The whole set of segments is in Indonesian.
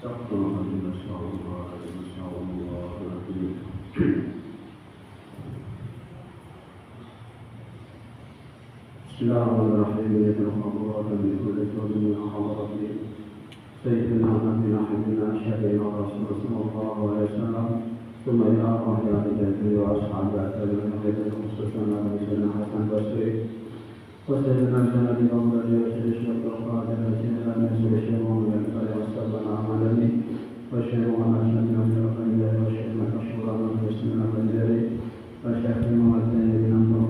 Bismillahirrahmanirrahim. Alhamdulillah min kulli shay'in hadratin sayyidina nabiyina habibina syafi'ina rasulullah sallallahu alaihi wasallam thumma ila rahmatillahi wa ashabihi wa tabi'in khususana wa sayyidina Hasan Basri wa sayyidina Jalali wa Muradi wa sayyidina Al-Qadir wa sayyidina Nabi Muhammad sallallahu alaihi wa sallam wa syaikhuna wa syaikhuna Ashura wa sayyidina Al-Jari wa syaikhuna wa sayyidina Muhammad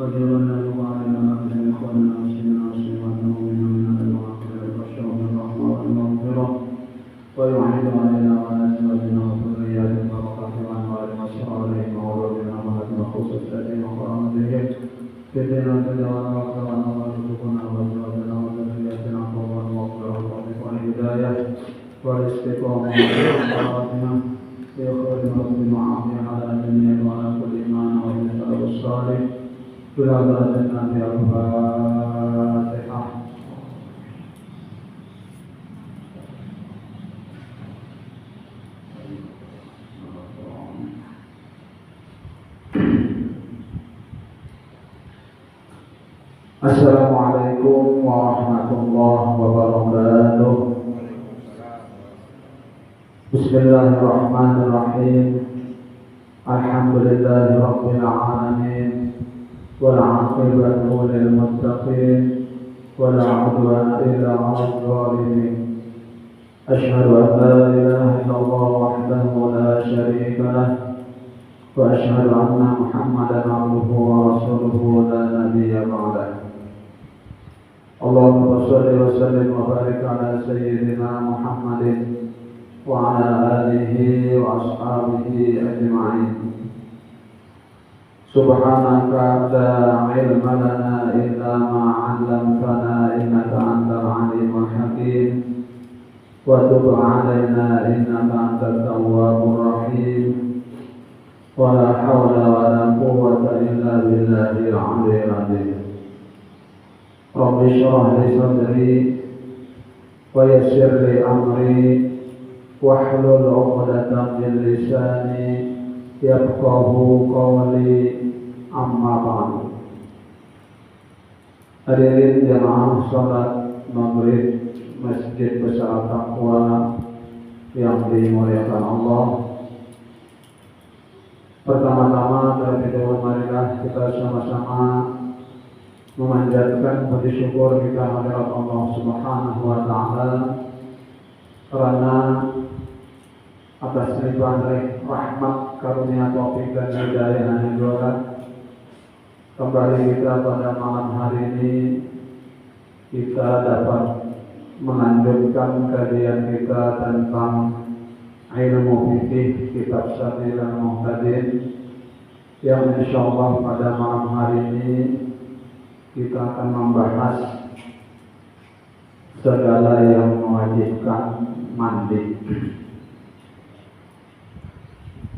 وجعلنا وعلنا من إخواننا وسلمنا وسلمنا المؤمنين المغفرة والشرف والرحمة والمغفرة ويعيد علينا وعلى أزواجنا وذرياتنا بركة وأنوار وأسرارهم وعروضنا وهدنا خصوصاتهم وكرامتهم في الدنيا والآخرة وارزقنا وأزواجنا وذرياتنا قوة المغفرة والتوفيق والهداية والاستقامة والخاتمة في خير رب وعافية على جميع وعلى كل إيمان والنسب الصالح Sudah berakhirnya di Al-Fatihah. Assalamualaikum warahmatullahi wabarakatuh. Bismillahirrahmanirrahim. Alhamdulillahi rabbil alamin. والعاقبة للمتقين ولا عدوان إلا على الظالمين أشهد أن لا إله إلا الله وحده لا شريك له وأشهد أن محمدا عبده ورسوله لا نبي بعده اللهم صل وسلم وبارك على سيدنا محمد وعلى آله وأصحابه أجمعين Subhanaka la ilma lana illa ma 'allamtana innaka antal 'alimul hakim wa tub 'alaina innaka antat tawwabur rahim wa la hawla wa la quwwata illa billahil 'aliyyil 'azim Rabbi shrah li sadri wa yassir li amri wahlul 'uqdatam min lisani yafqahu qawli amma ba'du. Hadirin jamaah salat maghrib Masjid Besar Taqwa yang dimuliakan Allah. Pertama-tama terlebih dahulu marilah kita sama-sama memanjatkan puji syukur kita hadirat Allah Subhanahu wa taala karena atas limpahan rahmat, karunia, taufik dan hidayah yang diberikan. Kembali kita pada malam hari ini kita dapat melanjutkan kajian kita tentang ilmu fikih kitab Sabilul Muhtadin yang insyaallah pada malam hari ini kita akan membahas segala yang mewajibkan mandi.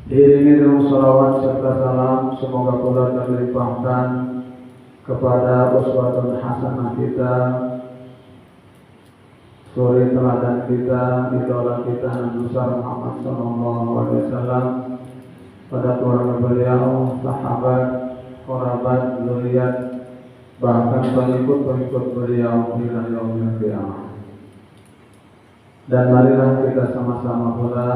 Diiringi dengan salawat serta salam semoga pula terlimpahkan kepada uswatun hasanah kita, suri teladan kita, idola kita Nabi Muhammad sallallahu alaihi wasallam, pada keluarga beliau, sahabat, kerabat, zuriat, bahkan pengikut-pengikut beliau hingga yaumil qiyamah. Dan marilah kita sama-sama pula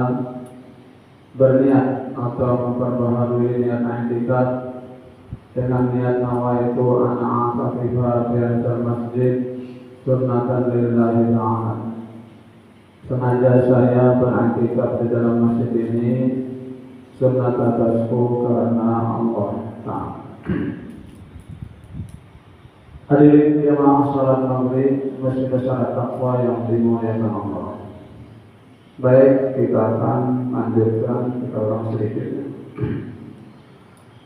berniat atau memperbaharui niat i'tikaf dengan niat nawaitu an a'takifa fi hadzal masjid sunnatan lillahi ta'ala. Sengaja saya beriktikaf di dalam masjid ini sunnat atasku karena Allah Ta'ala. Hadirin jamaah salat maghrib Masjid Besar Taqwa yang dimuliakan Allah. Baik, kita akan lanjutkan kita ulang sedikit.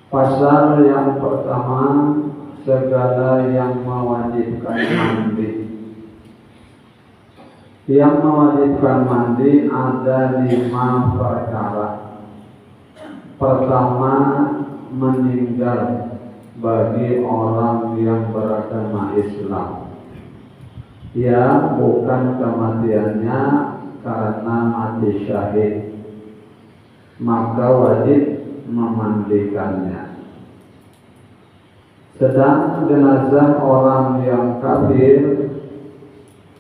Pasal yang pertama, segala yang mewajibkan mandi. Yang mewajibkan mandi ada 5 perkara. Pertama, meninggal bagi orang yang beragama Islam. yang bukan kematiannya karena mati syahid, maka wajib memandikannya. Sedang jenazah orang yang kafir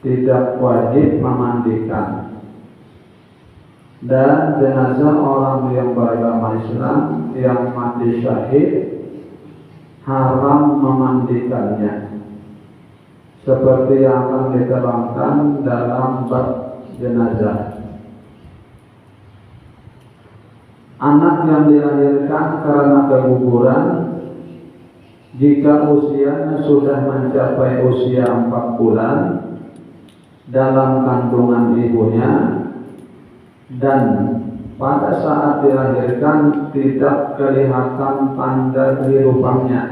tidak wajib memandikan, dan jenazah orang yang beragama Islam yang mati syahid haram memandikannya, seperti yang akan diterangkan dalam bab jenazah. Anak yang dilahirkan karena keguguran, jika usianya sudah mencapai usia 4 bulan dalam kandungan ibunya, dan pada saat dilahirkan tidak kelihatan tanda kehidupannya,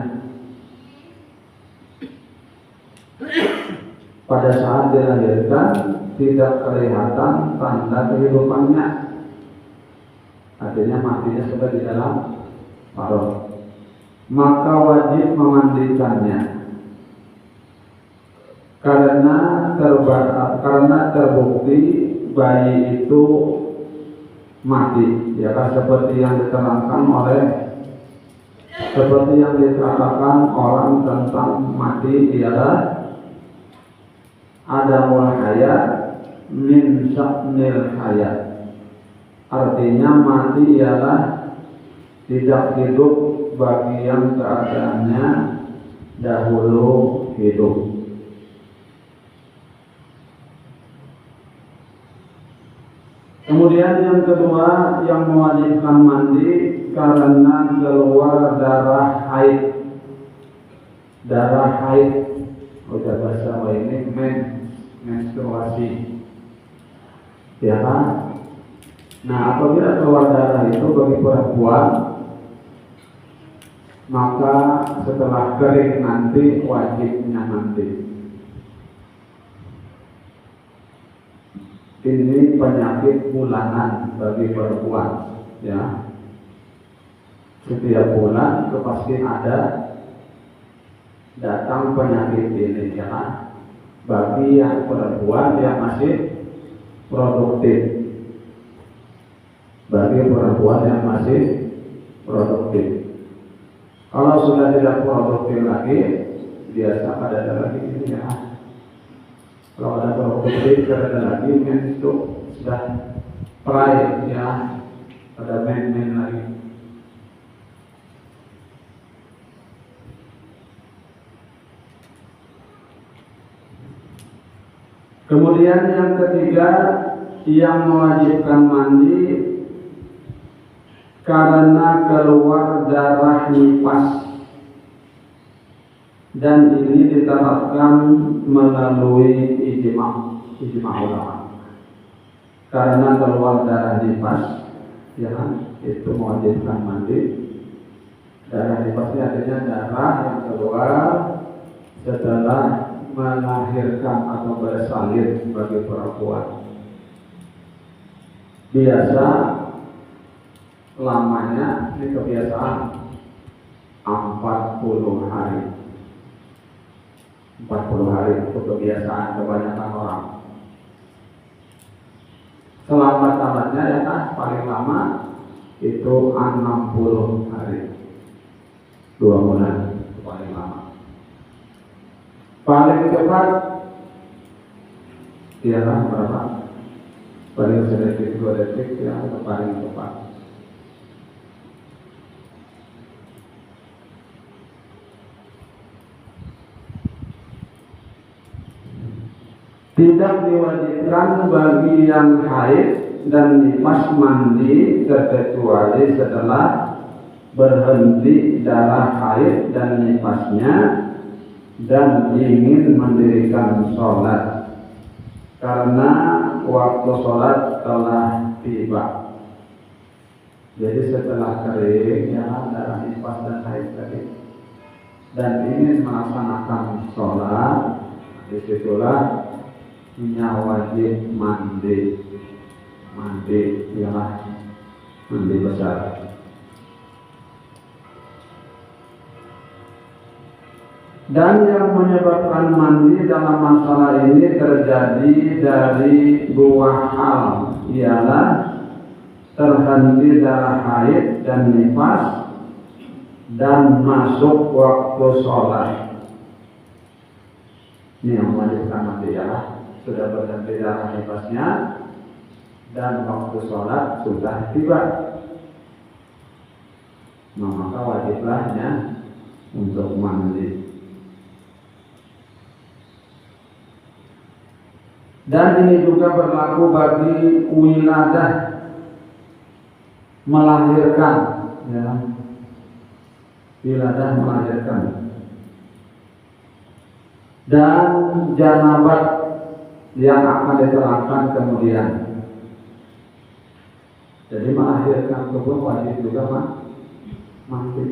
pada saat dilahirkan tidak kelihatan tanda kehidupannya, artinya matinya sudah di dalam perut, maka wajib memandikannya karena terbukti bayi itu mati, ya kan, seperti yang diterangkan orang tentang mati ialah adamul hayat min sya'nil hayat, artinya mati ialah tidak hidup bagi yang keadaannya dahulu hidup. Kemudian yang kedua yang mewajibkan mandi karena keluar darah haid. Darah haid, udah bahasa ini menstruasi, ya kan? Nah, apabila keluar darah itu bagi perempuan, maka setelah kering nanti wajibnya mandi. Ini penyakit bulanan bagi perempuan, ya. Setiap bulan itu pasti ada datang penyakit ini, ya. Bagi yang perempuan yang masih produktif, Kalau sudah tidak produktif lagi, biasa pada lagi ini, ya. Kalau ada produktif ada lagi, itu sudah pride, ya, ada men lagi. Kemudian yang ketiga yang mewajibkan mandi karena keluar darah nifas, dan ini diterapkan melalui ijma ulama. Karena keluar darah nifas, ya, itu mewajibkan mandi. Darah nifasnya artinya darah yang keluar setelah melahirkan atau bersalin bagi perempuan. Biasa lamanya, ini kebiasaan 40 hari. 40 hari itu kebiasaan kebanyakan orang. Selamat-selamatnya, ya kan, paling lama itu 60 hari, 2 bulan itu paling lama. Paling cepat ialah berapa? Paling sedikit 2 detik, ya, itu paling cepat. Tidak diwajibkan bagi yang haid dan nifas mandi kecuali setelah berhenti darah haid dan nifasnya dan ingin mendirikan sholat karena waktu sholat telah tiba. Jadi setelah kering, ya, darah nifas dan haid tadi, dan ingin melaksanakan sholat, disitulah wajib mandi, ialah mandi besar. Dan yang menyebabkan mandi dalam masalah ini terjadi dari dua hal, ialah terhenti darah haid dan nifas dan masuk waktu sholat. Ini yang mewajibkan mandi, ialah sudah berhenti darah nifasnya dan waktu sholat sudah tiba. Nah, maka wajiblahnya untuk mandi. Dan ini juga berlaku bagi wiladah, melahirkan, ya. Wiladah melahirkan. Dan janabat yang akan diterangkan kemudian. Jadi melahirkan itu pun wajib juga mandi.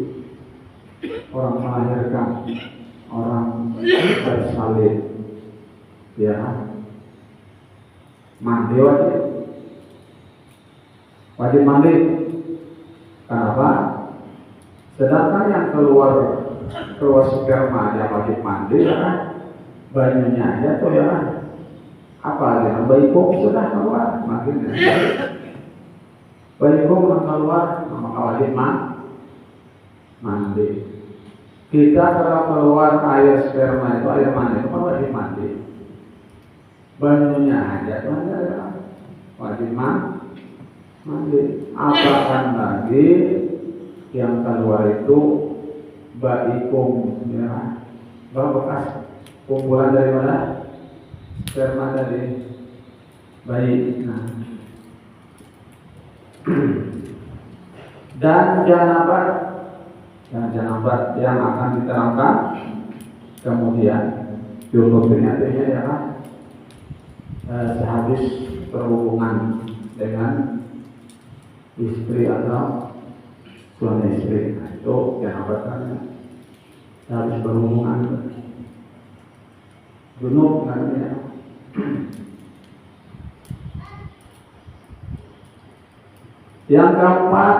Orang melahirkan, orang bersalin, ya. Mandi wajib mandi. Kenapa? Sedangkan yang keluar sperma yang wajib mandi, ya, bayinya aja tuh, ya, apa ya, bayi kok sudah keluar, makin bayi kok keluar, maka wajib mandi. Kita kalau keluar air sperma itu, air mandi itu wajib mandi. Bayinya aja tuh, ya, wajib mandi. Apakah lagi yang keluar itu baikum, ya, bekas kumpulan dari mana? Sperma dari bayi. Nah. Dan janabat yang akan diterangkan kemudian cukup artinya, ya, sehabis berhubungan dengan istri atau suami istri. Nah, itu janabat kan habis berhubungan junub kan, ya. Yang keempat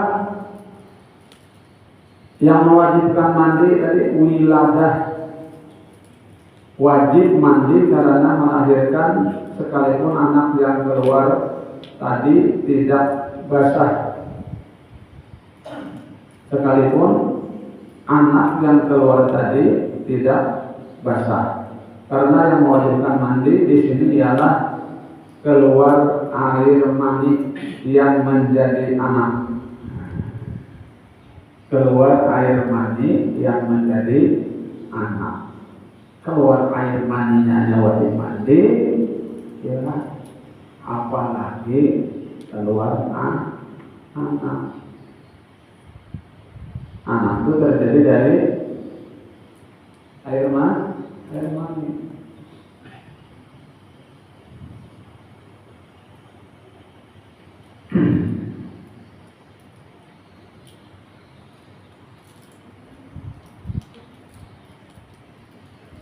yang mewajibkan mandi tadi wiladah, wajib mandi karena melahirkan, sekalipun anak yang keluar tadi tidak basah. Sekalipun anak yang keluar tadi tidak basah, karena yang mewajibkan mandi di sini ialah keluar air mani yang menjadi anak. Keluar air mani yang menjadi anak. Keluar air maninya wajib mandi, ya, apalagi keluar anak. Anak itu terjadi dari air mani.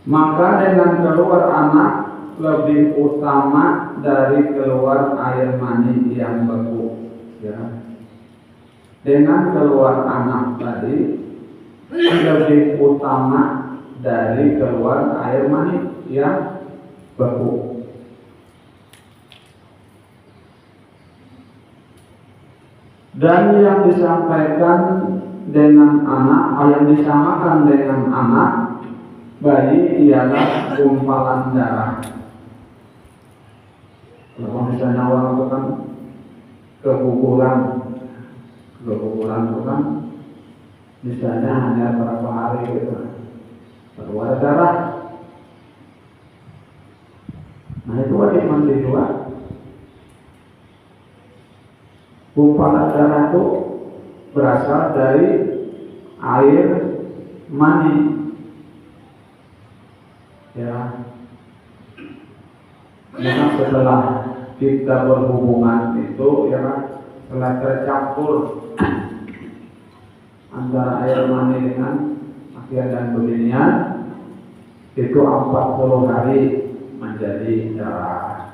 Maka dengan keluar anak lebih utama dari keluar air mani yang beku, ya. Dengan keluar anak tadi lebih utama dari keluar air mani yang beku. Dan yang disampaikan dengan anak, yang disamakan dengan anak bayi ialah gumpalan darah. Kalau misalnya orang itu kan keguguran itu kan misalnya hanya berapa hari gitu, keluar darah. Nah, itu wajib mandi juga. Gumpalan darah itu berasal dari air mani, ya. Karena setelah kita berhubungan itu, ya, setelah tercampur antara air mani dengan akhir dan beginian, itu 40 hari menjadi darah.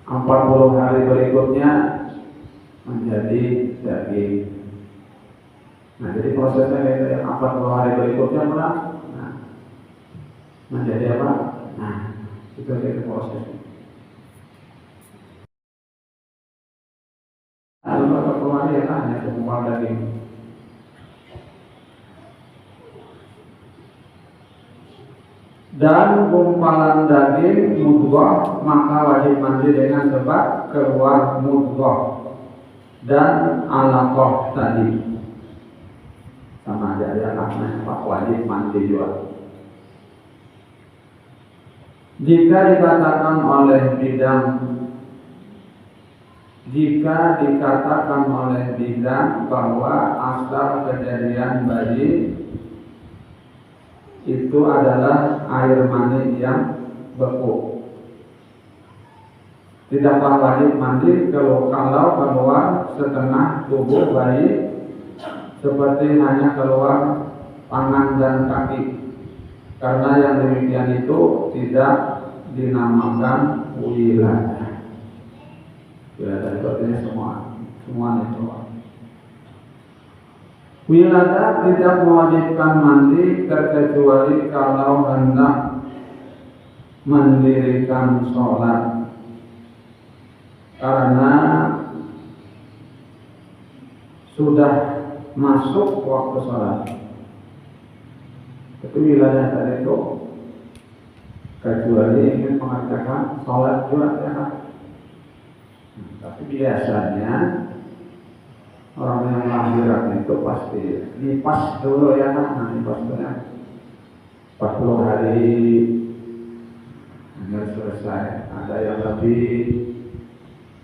40 hari berikutnya menjadi daging. Nah, jadi prosesnya yang 40 hari berikutnya menjadi apa? Nah, itu proses. Lalu apa keluar ya kan? Hanya gumpalan daging. Dan gumpalan daging mudghah maka wajib mandi dengan sebab keluar mudghah dan alaqah tadi sama aja ya karena wajib mandi juga. Jika dikatakan oleh bidang bahwa asal kejadian bayi itu adalah air mani yang beku, tidaklah wajib mandi kalau keluar setengah tubuh bayi seperti hanya keluar tangan dan kaki, karena yang demikian itu tidak dinamakan wiladah. Wiladah itu artinya semua itu. Wiladah tidak mewajibkan mandi kecuali kalau hendak mendirikan sholat, karena sudah masuk waktu sholat. Itu wiladah tadi itu, kecuali ingin mengerjakan sholat juga ya kan. Tapi biasanya orang yang lahiran itu pasti nipas dulu ya kan, nipas dulu ya. 40 hari hingga selesai. Ada yang lebih,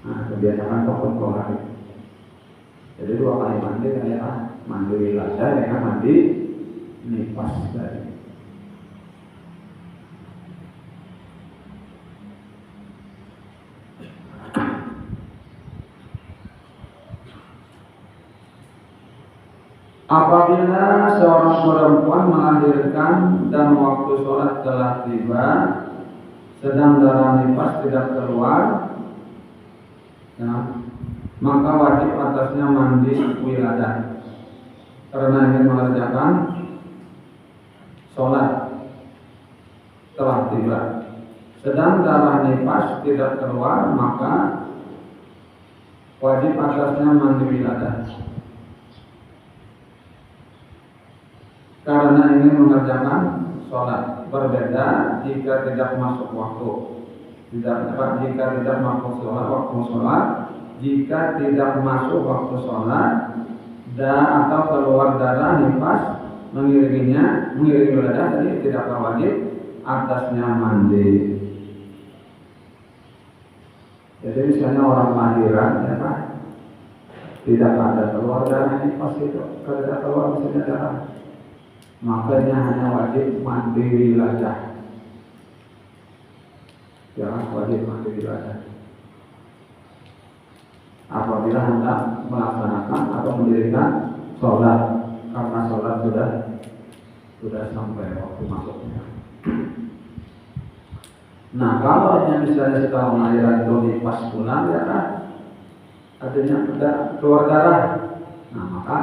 kebiasaan 40 hari. Jadi 2 kali mandi kan ya, mandi wiladah ya kan, mandi nipas tadi. Apabila seorang perempuan melahirkan dan waktu sholat telah tiba, sedang darah nifas tidak keluar, ya, maka wajib atasnya mandi wiladah karena ingin mengerjakan sholat telah tiba. Sedang darah nifas tidak keluar, maka wajib atasnya mandi wiladah karena ingin mengerjakan sholat. Berbeda jika tidak masuk waktu, jika tidak masuk sholat, jika tidak masuk waktu sholat dan atau keluar darah nifas mengiringi wiladah tadi, tidak wajib atasnya mandi. Jadi misalnya orang lahiran ya Pak, tidak ada keluar darah nifas itu, tidak keluar misalnya darah, makanya hanya wajib mandi wiladah. Jangan wajib mandi wiladah apabila hendak melaksanakan atau mendirikan sholat, karena sholat sudah sampai waktu masuknya. Nah, kalau misalnya setelah melahirkan itu nifas pulang ya kan, artinya sudah keluar darah, nah maka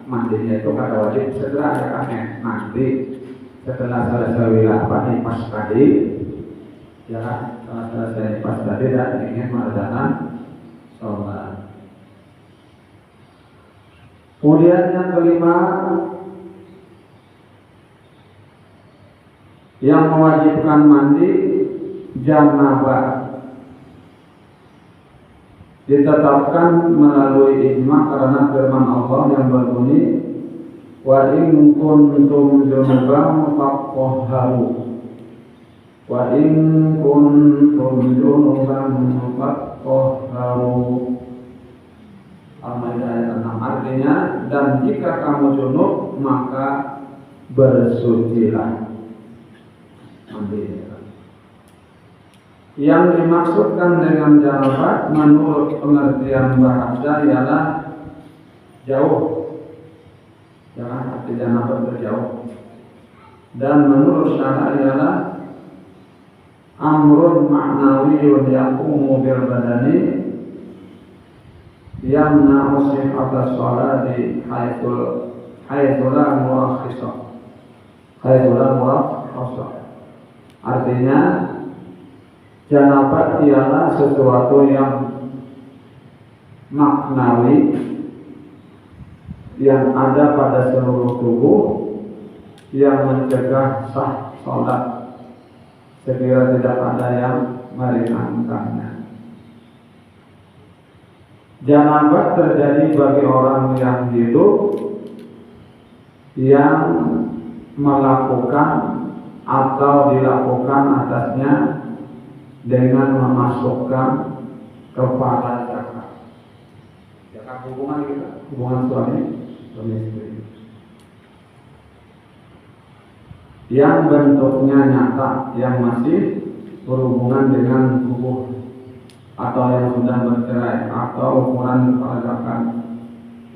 mandinya itu kata wajib segera ya kan, mandi setelah selesai wiladah nifas tadi ya kan, setelah selesai nifas tadi dan ingin mengerjakan sholat. Kemudian yang kelima, yang mewajibkan mandi janabah ditetapkan melalui ijma karena firman Allah yang berbunyi wa in kuntum junuban fatahharu, wa in kuntum junuban fatahharu. Al-Maidah ayat 6 artinya, dan jika kamu junub maka bersucilah. Yang dimaksudkan dengan janabah menurut pengertian bahasa ialah jauh, jangan arti janabah berjauh, dan menurut syara ialah amrun ma'nawiyun yaqumu bil badani yamna'u sihhatas sholati haitsu la murakhisa. Artinya janabat ialah sesuatu yang maknawi yang ada pada seluruh tubuh yang mencegah sah sholat sekira tidak ada yang meringankannya. Janabat terjadi bagi orang yang hidup yang melakukan atau dilakukan atasnya dengan memasukkan kepala zakat. Zakat hubungan kita, hubungan suami istri. Yang bentuknya nyata, yang masih berhubungan dengan tubuh atau yang sudah bercerai atau ukuran kepala zakat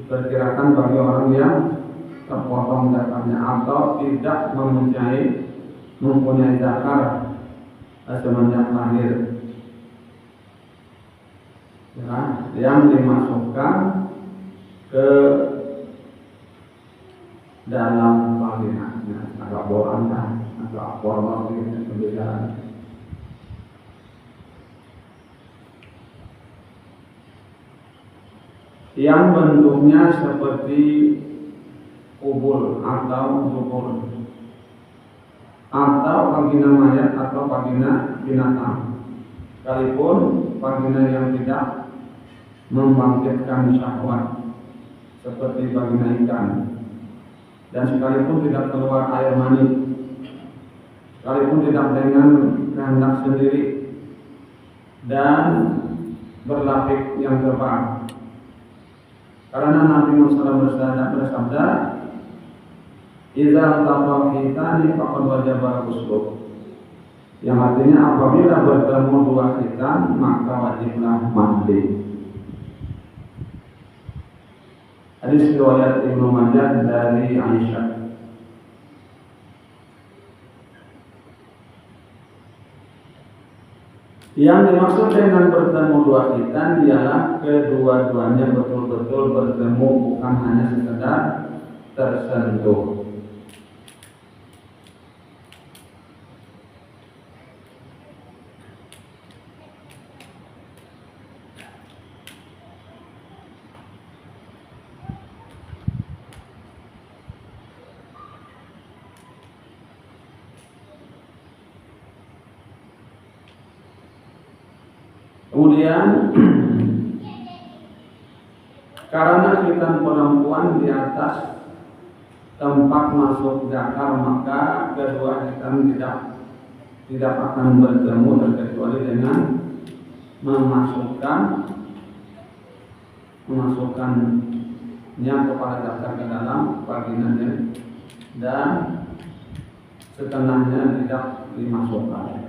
diperkirakan bagi orang yang terpotong zakatnya atau tidak mempunyai zakar semenjak lahir, ya, yang dimasukkan ke dalam vaginanya. Agak bohong kan, agak formal gitu pembicaraan. Yang bentuknya seperti kubur atau dubur atau vagina mayat atau vagina binatang, sekalipun vagina yang tidak membangkitkan syahwat seperti vagina ikan, dan sekalipun tidak keluar air mani, sekalipun tidak dengan kehendak sendiri dan berlapik yang tebal. Karena Nabi Muhammad bersabda, "Idza taqal hitani faqad wajaba ghusl." Yang artinya apabila bertemu dua hitan maka wajiblah mandi. Hadis riwayat Ibnu Majah dari Aisyah. Yang dimaksud dengan bertemu dua hitan ialah kedua-duanya betul-betul bertemu, bukan hanya sekedar tersentuh. Kemudian karena hitan perempuan di atas tempat masuk zakar, maka kedua hitan tidak akan bertemu terkecuali dengan memasukkannya kepala zakar ke dalam vaginanya dan setengahnya tidak dimasukkan.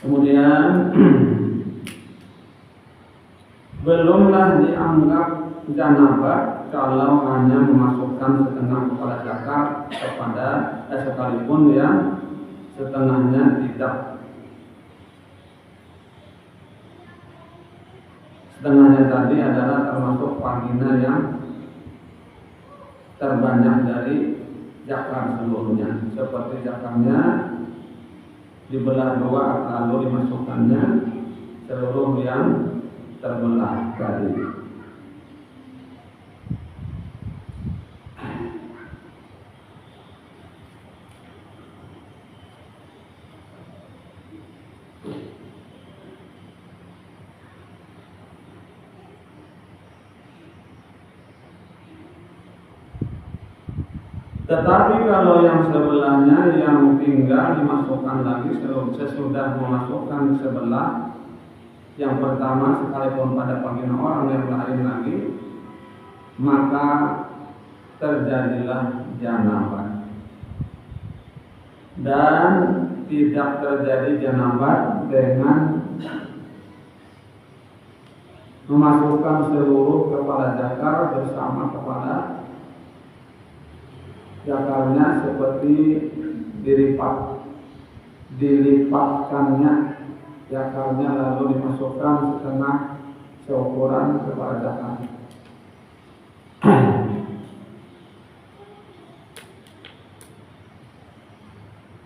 Kemudian belumlah dianggap janabat kalau hanya memasukkan setengah kepala zakar kepada sekalipun yang setengahnya tidak. Setengahnya tadi adalah termasuk vagina yang terbanyak dari zakar seluruhnya, seperti zakarnya dibelah dua lalu dimasukkannya seluruh yang terbelah tadi. Tetapi kalau yang sebelahnya yang tinggal dimasukkan lagi sesudah memasukkan sebelah yang pertama sekalipun pada vagina orang yang lain lagi, maka terjadilah janabat. Dan tidak terjadi janabat dengan memasukkan seluruh kepala jakar bersama kepala jakarnya seperti dilipatkannya jakarnya lalu dimasukkan setengah seukuran kepala jakar.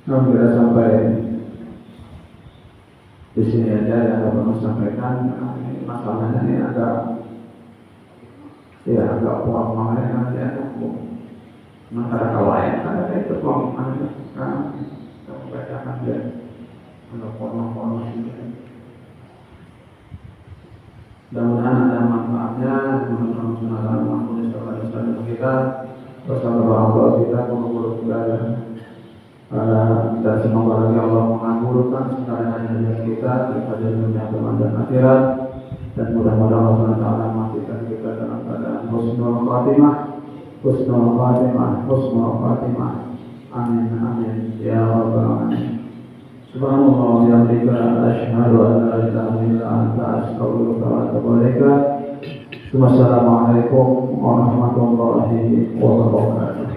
Kita sampai di sini aja yang dapat sampaikan. Masalahnya ini agak puang nanti ada antara kawain ada itu puang kan kita bacakan dia ada porno sini. Mudah-mudahan ada manfaatnya. Mudah-mudahan kita bersama Allah kita guru-guru belajar. Dan semoga lagi Allah mengabulkan segala hajat kita daripada dunia dan akhirat, dan mudah-mudahan Allah Taala matikan kita dalam keadaan husnul khatimah. Amin ya rabbal alamin. Subhanallah wa bihamdihi asyhadu an la ilaha illa anta astaghfiruka wa atubu ilaik. Wassalamualaikum warahmatullahi wabarakatuh.